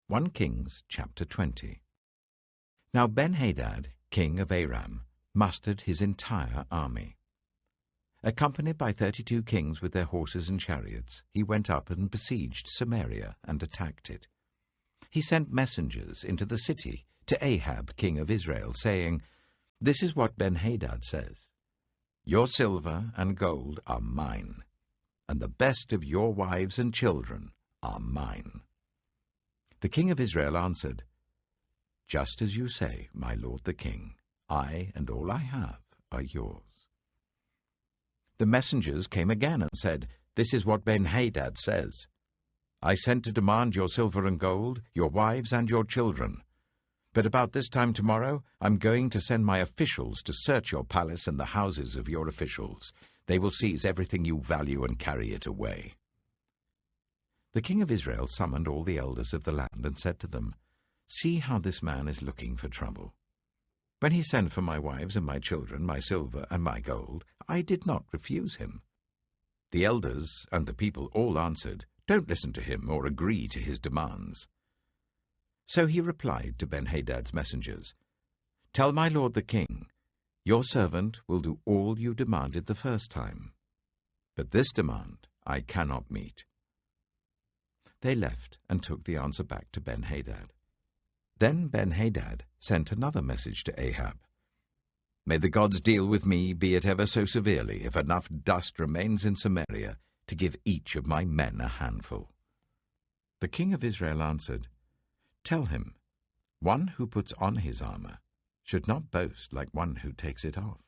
1 Kings chapter 20. Now Ben-Hadad, king of Aram, mustered his entire army. Accompanied by 32 kings with their horses and chariots, he went up and besieged Samaria and attacked it. He sent messengers into the city to Ahab, king of Israel, saying, "This is what Ben-Hadad says, 'Your silver and gold are mine, and the best of your wives and children are mine.' The king of Israel answered, 'Just as you say, my lord the king, I and all I have are yours.' The messengers came again and said, 'This is what Ben-Hadad says, I sent to demand your silver and gold, your wives and your children. But about this time tomorrow I'm going to send my officials to search your palace and the houses of your officials. They will seize everything you value and carry it away.' The king of Israel summoned all the elders of the land and said to them, 'See how this man is looking for trouble. When he sent for my wives and my children, my silver and my gold, I did not refuse him.' The elders and the people all answered, 'Don't listen to him or agree to his demands.' So he replied to Ben-Hadad's messengers, 'Tell my lord the king, your servant will do all you demanded the first time. But this demand I cannot meet.' They left and took the answer back to Ben-Hadad. Then Ben-Hadad sent another message to Ahab. 'May the gods deal with me, be it ever so severely, if enough dust remains in Samaria to give each of my men a handful.' The king of Israel answered, 'Tell him, one who puts on his armor should not boast like one who takes it off.'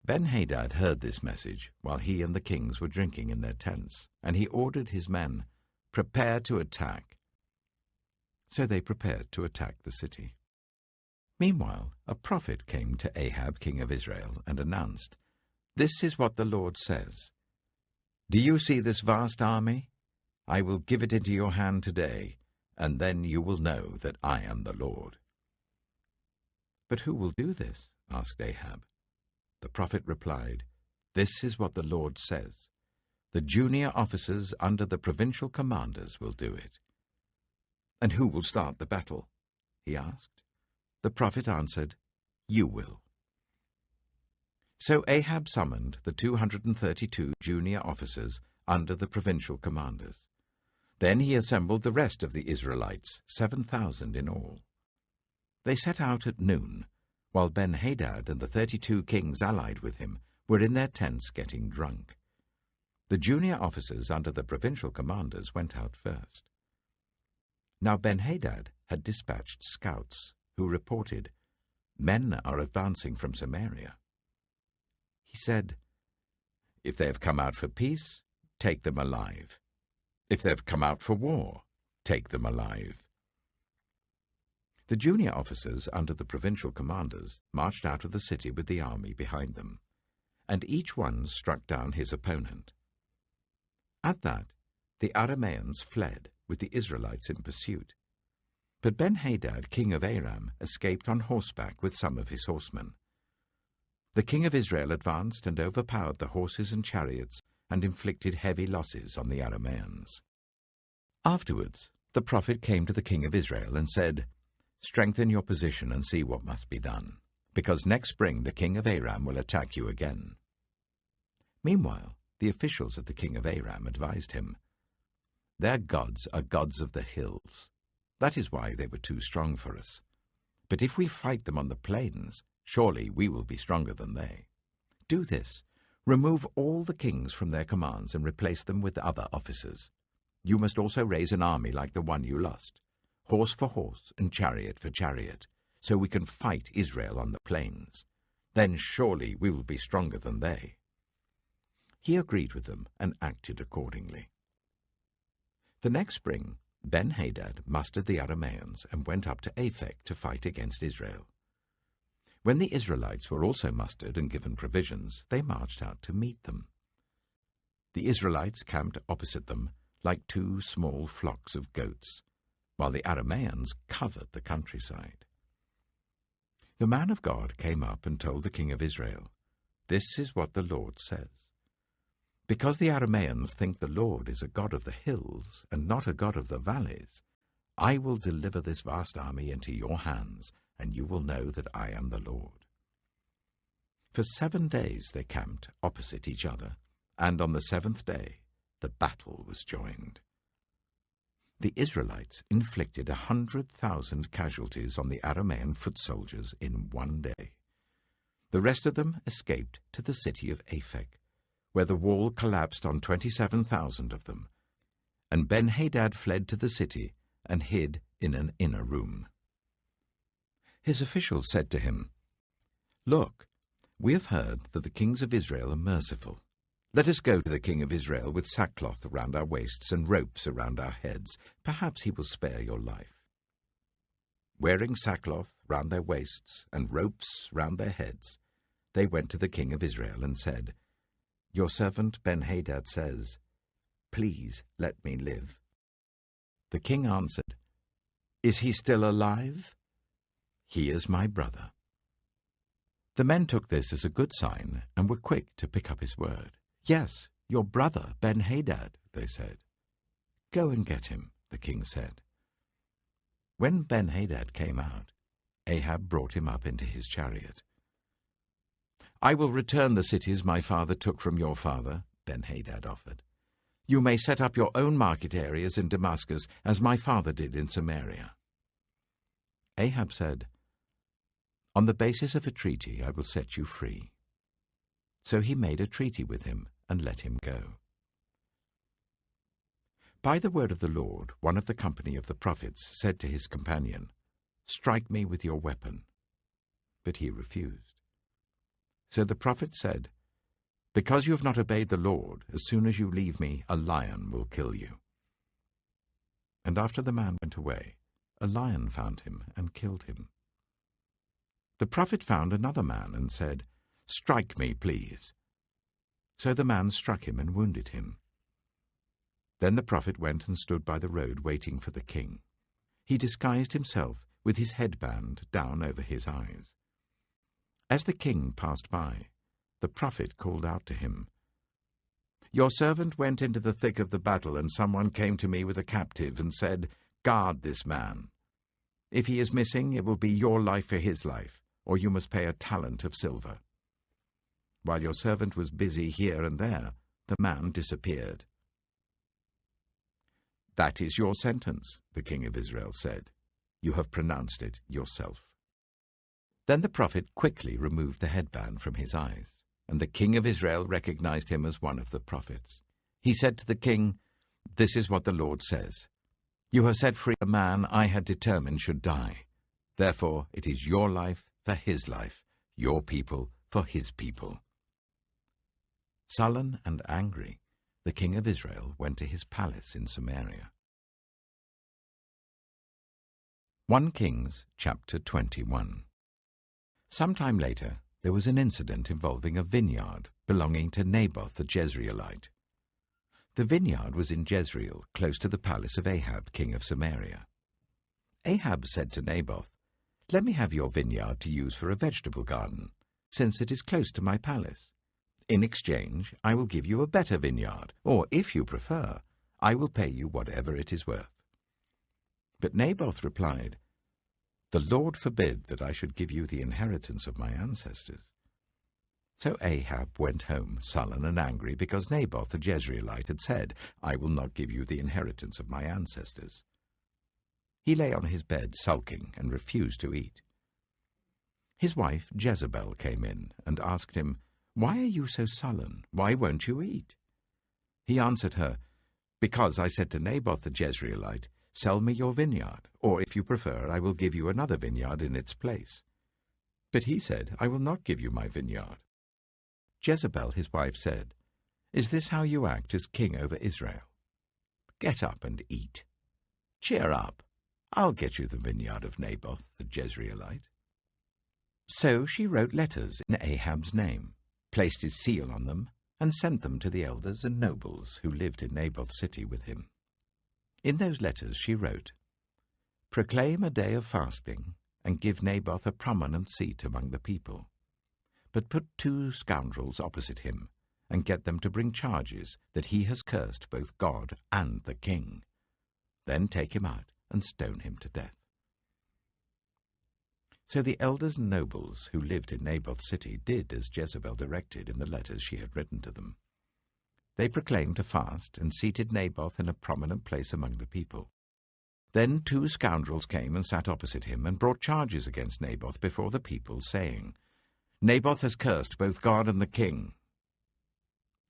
Ben-Hadad heard this message while he and the kings were drinking in their tents, and he ordered his men, 'Prepare to attack.' So they prepared to attack the city. Meanwhile, a prophet came to Ahab, king of Israel, and announced, 'This is what the Lord says. Do you see this vast army? I will give it into your hand today, and then you will know that I am the Lord.' 'But who will do this?' asked Ahab. The prophet replied, 'This is what the Lord says. The junior officers under the provincial commanders will do it.' 'And who will start the battle?' he asked. The prophet answered, 'You will.' So Ahab summoned the 232 junior officers under the provincial commanders. Then he assembled the rest of the Israelites, 7,000 in all. They set out at noon, while Ben-Hadad and the 32 kings allied with him were in their tents getting drunk. The junior officers under the provincial commanders went out first. Now Ben-Hadad had dispatched scouts who reported, 'Men are advancing from Samaria.' He said, 'If they have come out for peace, take them alive. If they have come out for war, take them alive.' The junior officers under the provincial commanders marched out of the city with the army behind them, and each one struck down his opponent. At that, the Arameans fled, with the Israelites in pursuit. But Ben-Hadad, king of Aram, escaped on horseback with some of his horsemen. The king of Israel advanced and overpowered the horses and chariots and inflicted heavy losses on the Arameans. Afterwards, the prophet came to the king of Israel and said, 'Strengthen your position and see what must be done, because next spring the king of Aram will attack you again.' Meanwhile, the officials of the king of Aram advised him, 'Their gods are gods of the hills. That is why they were too strong for us. But if we fight them on the plains, surely we will be stronger than they. Do this, remove all the kings from their commands and replace them with other officers. You must also raise an army like the one you lost, horse for horse and chariot for chariot, so we can fight Israel on the plains. Then surely we will be stronger than they.' He agreed with them and acted accordingly. The next spring, Ben-Hadad mustered the Arameans and went up to Aphek to fight against Israel. When the Israelites were also mustered and given provisions, they marched out to meet them. The Israelites camped opposite them like 2 small flocks of goats, while the Arameans covered the countryside. The man of God came up and told the king of Israel, 'This is what the Lord says. Because the Arameans think the Lord is a God of the hills and not a God of the valleys, I will deliver this vast army into your hands, and you will know that I am the Lord." For 7 days they camped opposite each other, and on the 7th day the battle was joined. The Israelites inflicted 100,000 casualties on the Aramean foot soldiers in 1 day. The rest of them escaped to the city of Aphek, where the wall collapsed on 27,000 of them, and Ben-Hadad fled to the city and hid in an inner room. His officials said to him, "Look, we have heard that the kings of Israel are merciful. Let us go to the king of Israel with sackcloth around our waists and ropes around our heads. Perhaps he will spare your life." Wearing sackcloth round their waists and ropes round their heads, they went to the king of Israel and said, "Your servant Ben-Hadad says, 'Please let me live.'" The king answered, "Is he still alive?" "He is my brother." The men took this as a good sign and were quick to pick up his word. "Yes, your brother Ben-Hadad," they said. "Go and get him," the king said. When Ben-Hadad came out, Ahab brought him up into his chariot. "I will return the cities my father took from your father," Ben-Hadad offered. "You may set up your own market areas in Damascus, as my father did in Samaria." Ahab said, "On the basis of a treaty I will set you free." So he made a treaty with him and let him go. By the word of the Lord, one of the company of the prophets said to his companion, "Strike me with your weapon." But he refused. So the prophet said, "Because you have not obeyed the Lord, as soon as you leave me, a lion will kill you." And after the man went away, a lion found him and killed him. The prophet found another man and said, "Strike me, please." So the man struck him and wounded him. Then the prophet went and stood by the road waiting for the king. He disguised himself with his headband down over his eyes. As the king passed by, the prophet called out to him, "Your servant went into the thick of the battle, and someone came to me with a captive and said, 'Guard this man. If he is missing, it will be your life for his life, or you must pay a talent of silver.' While your servant was busy here and there, the man disappeared." "That is your sentence," the king of Israel said. "You have pronounced it yourself." Then the prophet quickly removed the headband from his eyes, and the king of Israel recognized him as one of the prophets. He said to the king, "This is what the Lord says. You have set free a man I had determined should die. Therefore it is your life for his life, your people for his people." Sullen and angry, the king of Israel went to his palace in Samaria. 1 Kings chapter 21. Sometime later, there was an incident involving a vineyard belonging to Naboth the Jezreelite. The vineyard was in Jezreel, close to the palace of Ahab, king of Samaria. Ahab said to Naboth, "Let me have your vineyard to use for a vegetable garden, since it is close to my palace. In exchange, I will give you a better vineyard, or, if you prefer, I will pay you whatever it is worth." But Naboth replied, "The Lord forbid that I should give you the inheritance of my ancestors." So Ahab went home sullen and angry because Naboth the Jezreelite had said, "I will not give you the inheritance of my ancestors." He lay on his bed sulking and refused to eat. His wife Jezebel came in and asked him, "Why are you so sullen? Why won't you eat?" He answered her, "Because I said to Naboth the Jezreelite, 'Sell me your vineyard, or if you prefer, I will give you another vineyard in its place.' But he said, 'I will not give you my vineyard.'" Jezebel, his wife, said, "Is this how you act as king over Israel? Get up and eat. Cheer up. I'll get you the vineyard of Naboth the Jezreelite." So she wrote letters in Ahab's name, placed his seal on them, and sent them to the elders and nobles who lived in Naboth's city with him. In those letters she wrote, "Proclaim a day of fasting, and give Naboth a prominent seat among the people. But put 2 scoundrels opposite him, and get them to bring charges that he has cursed both God and the king. Then take him out and stone him to death. So the elders and nobles who lived in Naboth's city did as Jezebel directed in the letters she had written to them. They proclaimed a fast and seated Naboth in a prominent place among the people. Then 2 scoundrels came and sat opposite him and brought charges against Naboth before the people, saying, "Naboth has cursed both God and the king."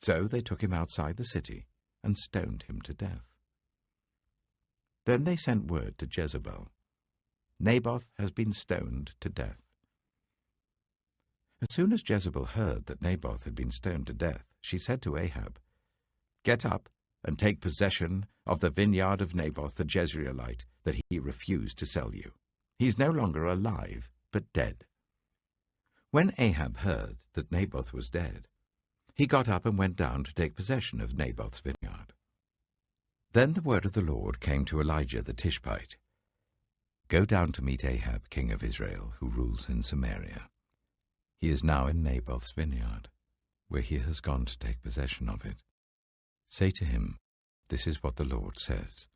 So they took him outside the city and stoned him to death. Then they sent word to Jezebel, "Naboth has been stoned to death." As soon as Jezebel heard that Naboth had been stoned to death, she said to Ahab, "Get up and take possession of the vineyard of Naboth the Jezreelite that he refused to sell you. He is no longer alive, but dead." When Ahab heard that Naboth was dead, he got up and went down to take possession of Naboth's vineyard. Then the word of the Lord came to Elijah the Tishbite, "Go down to meet Ahab, king of Israel, who rules in Samaria. He is now in Naboth's vineyard, where he has gone to take possession of it. Say to him, this is what the Lord says.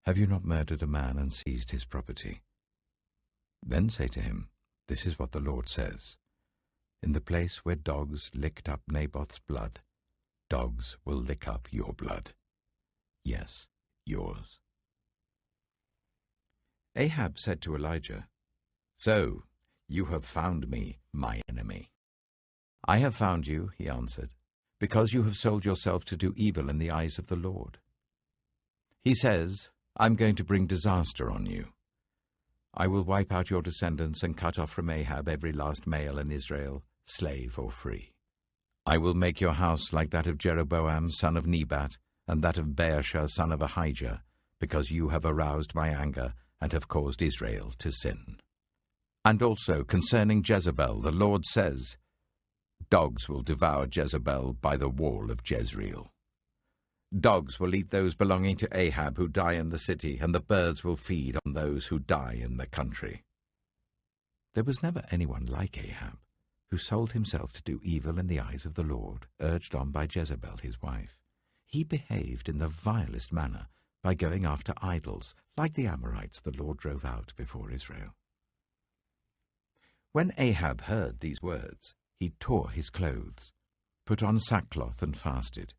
Have you not murdered a man and seized his property? Then say to him, this is what the Lord says. In the place where dogs licked up Naboth's blood, dogs will lick up your blood. Yes, yours." Ahab said to Elijah, "So, you have found me, my enemy." "I have found you," he answered, "because you have sold yourself to do evil in the eyes of the Lord. He says, I'm going to bring disaster on you. I will wipe out your descendants and cut off from Ahab every last male in Israel, slave or free. I will make your house like that of Jeroboam, son of Nebat, and that of Baasha, son of Ahijah, because you have aroused my anger and have caused Israel to sin. And also concerning Jezebel, the Lord says, dogs will devour Jezebel by the wall of Jezreel. Dogs will eat those belonging to Ahab who die in the city, and the birds will feed on those who die in the country." There was never anyone like Ahab, who sold himself to do evil in the eyes of the Lord, urged on by Jezebel his wife. He behaved in the vilest manner by going after idols, like the Amorites the Lord drove out before Israel. When Ahab heard these words, he tore his clothes, put on sackcloth and fasted.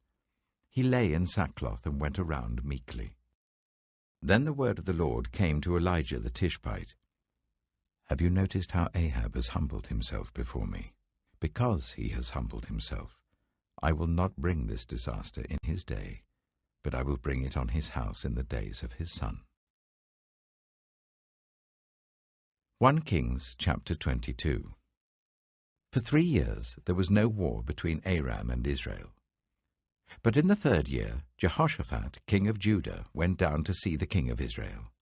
He lay in sackcloth and went around meekly. Then the word of the Lord came to Elijah the Tishbite. "Have you noticed how Ahab has humbled himself before me? Because he has humbled himself, I will not bring this disaster in his day, but I will bring it on his house in the days of his son." 1 Kings chapter 22. For 3 years there was no war between Aram and Israel. But in the 3rd year, Jehoshaphat, king of Judah, went down to see the king of Israel.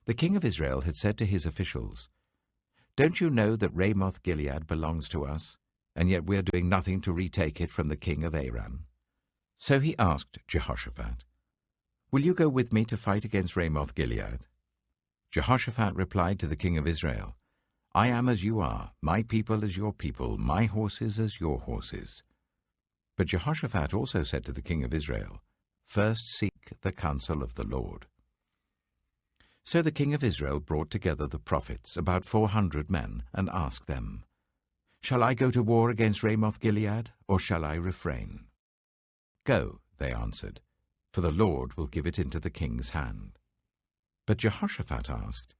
The king of Israel had said to his officials, "Don't you know that Ramoth-Gilead belongs to us, and yet we are doing nothing to retake it from the king of Aram?" So he asked Jehoshaphat, "Will you go with me to fight against Ramoth-Gilead?" Jehoshaphat replied to the king of Israel, "I am as you are, my people as your people, my horses as your horses." But Jehoshaphat also said to the king of Israel, "First seek the counsel of the Lord." So the king of Israel brought together the prophets, about 400 men, and asked them, "Shall I go to war against Ramoth-Gilead, or shall I refrain?" "Go," they answered, "for the Lord will give it into the king's hand." But Jehoshaphat asked,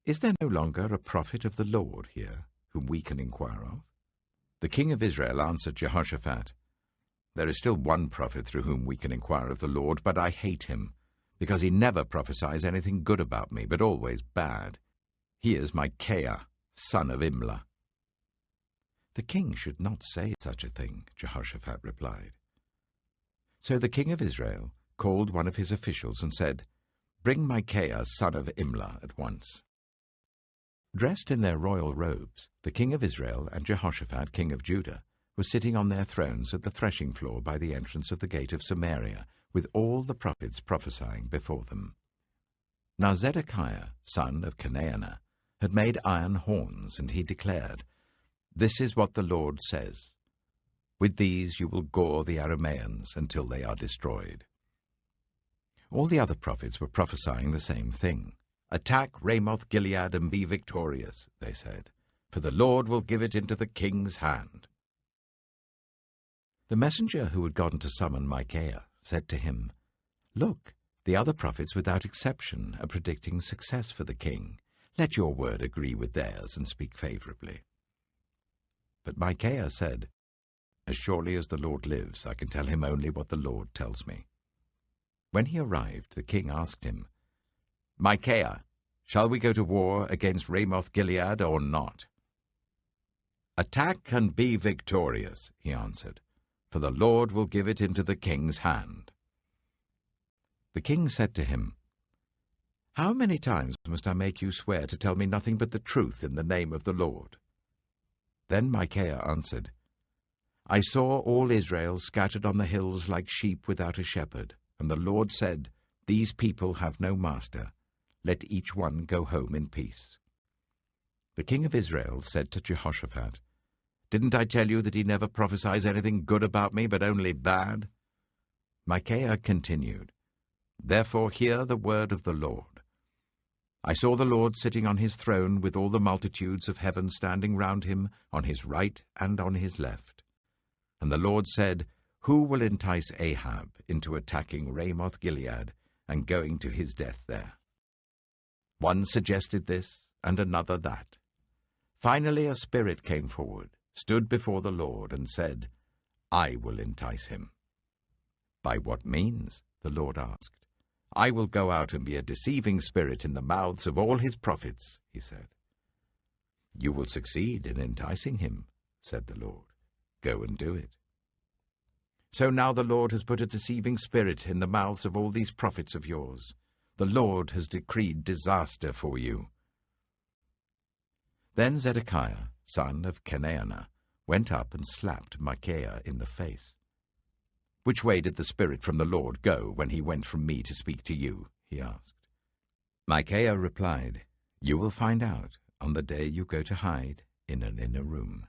"Is there no longer a prophet of the Lord here, whom we can inquire of?" The king of Israel answered Jehoshaphat, "There is still one prophet through whom we can inquire of the Lord, but I hate him, because he never prophesies anything good about me, but always bad. He is Micaiah, son of Imlah." "The king should not say such a thing," Jehoshaphat replied. So the king of Israel called one of his officials and said, "Bring Micaiah, son of Imlah, at once." Dressed in their royal robes, the king of Israel and Jehoshaphat, king of Judah, were sitting on their thrones at the threshing floor by the entrance of the gate of Samaria, with all the prophets prophesying before them. Now Zedekiah, son of Chenaanah, had made iron horns, and he declared, "This is what the Lord says. With these you will gore the Arameans until they are destroyed." All the other prophets were prophesying the same thing. "Attack Ramoth-Gilead and be victorious," they said, "for the Lord will give it into the king's hand." The messenger who had gone to summon Micaiah said to him, "Look, the other prophets without exception are predicting success for the king. Let your word agree with theirs and speak favorably." But Micaiah said, "As surely as the Lord lives, I can tell him only what the Lord tells me." When he arrived, the king asked him, "Micaiah, shall we go to war against Ramoth-Gilead or not?" "Attack and be victorious," he answered, "for the Lord will give it into the king's hand." The king said to him, "How many times must I make you swear to tell me nothing but the truth in the name of the Lord?" Then Micaiah answered, "I saw all Israel scattered on the hills like sheep without a shepherd, and the Lord said, 'These people have no master. Let each one go home in peace.'" The king of Israel said to Jehoshaphat, "Didn't I tell you that he never prophesies anything good about me, but only bad?" Micaiah continued, "Therefore hear the word of the Lord. I saw the Lord sitting on his throne with all the multitudes of heaven standing round him on his right and on his left. And the Lord said, 'Who will entice Ahab into attacking Ramoth-Gilead and going to his death there?' One suggested this, and another that. Finally a spirit came forward, stood before the Lord, and said, 'I will entice him.' 'By what means?' the Lord asked. 'I will go out and be a deceiving spirit in the mouths of all his prophets,' he said. 'You will succeed in enticing him,' said the Lord. 'Go and do it.' So now the Lord has put a deceiving spirit in the mouths of all these prophets of yours. The Lord has decreed disaster for you." Then Zedekiah, son of Chenaanah, went up and slapped Micaiah in the face. "Which way did the spirit from the Lord go when he went from me to speak to you?" he asked. Micaiah replied, "You will find out on the day you go to hide in an inner room."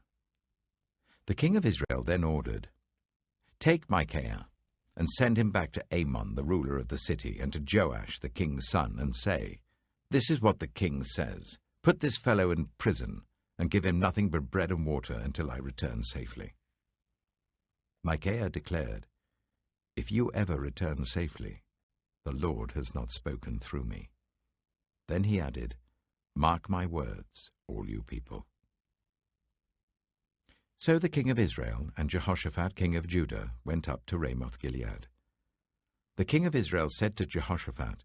The king of Israel then ordered, "Take Micaiah and send him back to Amon, the ruler of the city, and to Joash, the king's son, and say, 'This is what the king says. Put this fellow in prison and give him nothing but bread and water until I return safely.'" Micaiah declared, "If you ever return safely, the Lord has not spoken through me." Then he added, "Mark my words, all you people." So the king of Israel and Jehoshaphat, king of Judah, went up to Ramoth-Gilead. The king of Israel said to Jehoshaphat,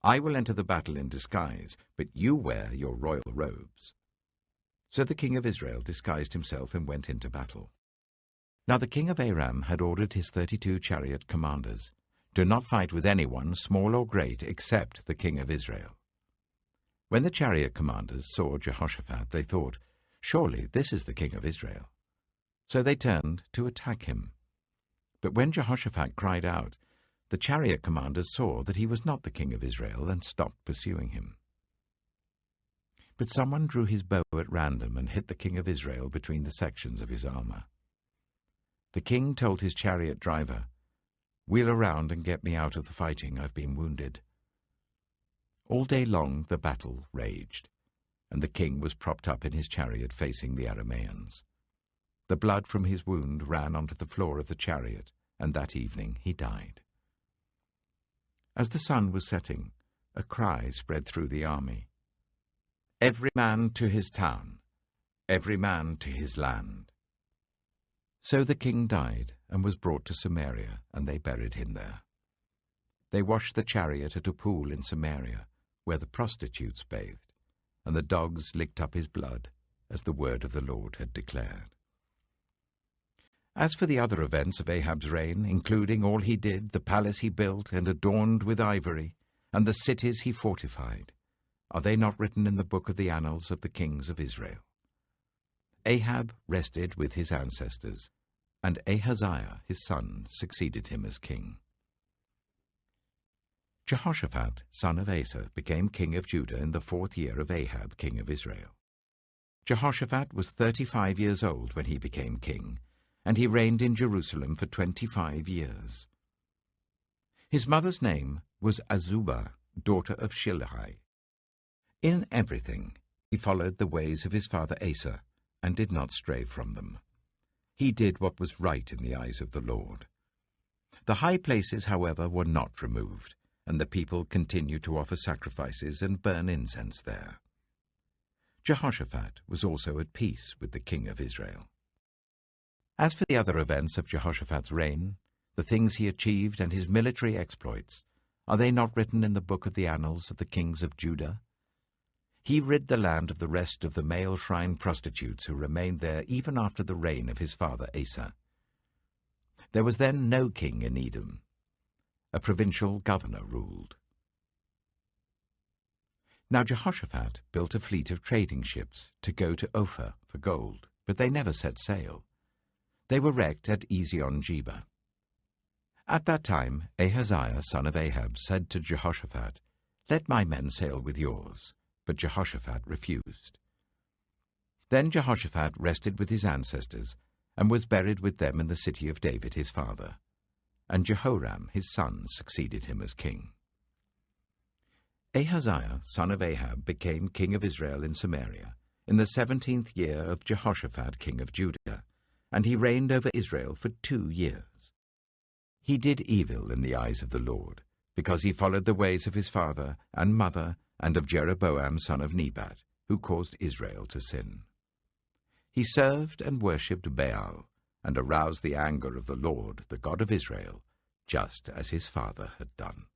"I will enter the battle in disguise, but you wear your royal robes." So the king of Israel disguised himself and went into battle. Now the king of Aram had ordered his 32 chariot commanders, "Do not fight with anyone, small or great, except the king of Israel." When the chariot commanders saw Jehoshaphat, they thought, "Surely this is the king of Israel." So they turned to attack him. But when Jehoshaphat cried out, the chariot commanders saw that he was not the king of Israel and stopped pursuing him. But someone drew his bow at random and hit the king of Israel between the sections of his armor. The king told his chariot driver, "Wheel around and get me out of the fighting. I've been wounded." All day long the battle raged, and the king was propped up in his chariot facing the Arameans. The blood from his wound ran onto the floor of the chariot, and that evening he died. As the sun was setting, a cry spread through the army, "Every man to his town, every man to his land." So the king died and was brought to Samaria, and they buried him there. They washed the chariot at a pool in Samaria, where the prostitutes bathed, and the dogs licked up his blood, as the word of the Lord had declared. As for the other events of Ahab's reign, including all he did, the palace he built and adorned with ivory, and the cities he fortified, are they not written in the book of the annals of the kings of Israel? Ahab rested with his ancestors, and Ahaziah his son succeeded him as king. Jehoshaphat, son of Asa, became king of Judah in the 4th year of Ahab, king of Israel. Jehoshaphat was 35 years old when he became king, and he reigned in Jerusalem for 25 years. His mother's name was Azubah, daughter of Shilhi. In everything he followed the ways of his father Asa, and did not stray from them. He did what was right in the eyes of the Lord. The high places, however, were not removed, and the people continued to offer sacrifices and burn incense there. Jehoshaphat was also at peace with the king of Israel. As for the other events of Jehoshaphat's reign, the things he achieved and his military exploits, are they not written in the book of the annals of the kings of Judah? He rid the land of the rest of the male shrine prostitutes who remained there even after the reign of his father Asa. There was then no king in Edom. A provincial governor ruled. Now Jehoshaphat built a fleet of trading ships to go to Ophir for gold, but they never set sail. They were wrecked at Ezion-Geber. At that time Ahaziah son of Ahab said to Jehoshaphat, "Let my men sail with yours." But Jehoshaphat refused. Then Jehoshaphat rested with his ancestors, and was buried with them in the city of David his father. And Jehoram his son succeeded him as king. Ahaziah son of Ahab became king of Israel in Samaria in the 17th year of Jehoshaphat king of Judah, and he reigned over Israel for 2 years. He did evil in the eyes of the Lord, because he followed the ways of his father and mother, and of Jeroboam son of Nebat, who caused Israel to sin. He served and worshipped Baal, and aroused the anger of the Lord, the God of Israel, just as his father had done.